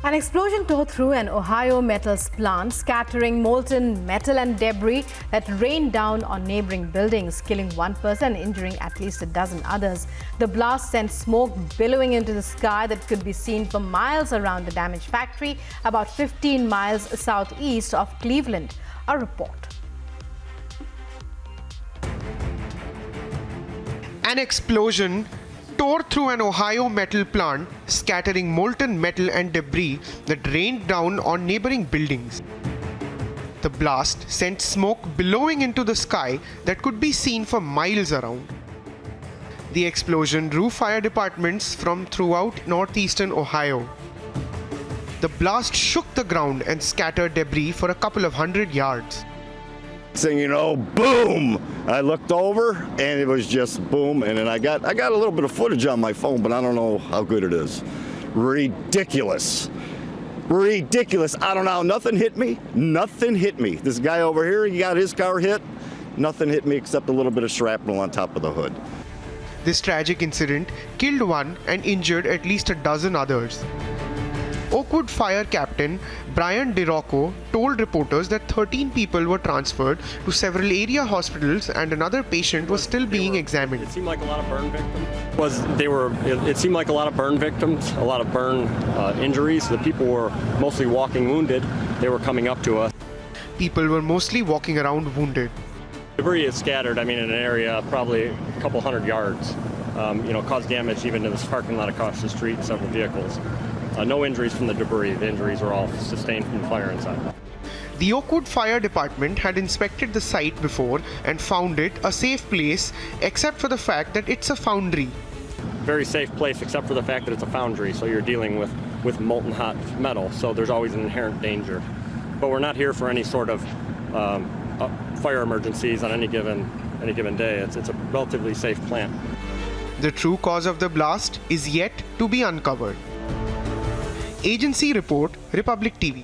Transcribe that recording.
An explosion tore through an Ohio metals plant, scattering molten metal and debris that rained down on neighboring buildings, killing one person and injuring at least a dozen others. The blast sent smoke billowing into the sky that could be seen for miles around the damaged factory, about 15 miles southeast of Cleveland. A report. An explosion tore through an Ohio metal plant, scattering molten metal and debris that rained down on neighboring buildings. The blast sent smoke billowing into the sky that could be seen for miles around. The explosion drew fire departments from throughout northeastern Ohio. The blast shook the ground and scattered debris for a couple of hundred yards. Thing, you know, boom! I looked over and it was just boom, and then I got a little bit of footage on my phone, but I don't know how good it is. Ridiculous. Ridiculous. I don't know. Nothing hit me. Nothing hit me. This guy over here, he got his car hit. Nothing hit me except a little bit of shrapnel on top of the hood. This tragic incident killed one and injured at least a dozen others. Oakwood Fire Captain Brian DeRocco told reporters that 13 people were transferred to several area hospitals and another patient was still being examined. It seemed like a lot of burn victims. It seemed like a lot of burn victims, a lot of burn injuries. The people were mostly walking wounded. They were coming up to us. People were mostly walking around wounded. Debris is scattered, in an area probably a couple hundred yards. Caused damage even to this parking lot across the street, several vehicles. No injuries from the debris. The injuries were all sustained from the fire inside. The Oakwood Fire Department had inspected the site before and found it a safe place except for the fact that it's a foundry. Very safe place except for the fact that it's a foundry, so you're dealing with molten hot metal, so there's always an inherent danger. But we're not here for any sort of fire emergencies on any given day. It's a relatively safe plant. The true cause of the blast is yet to be uncovered. Agency Report, Republic TV.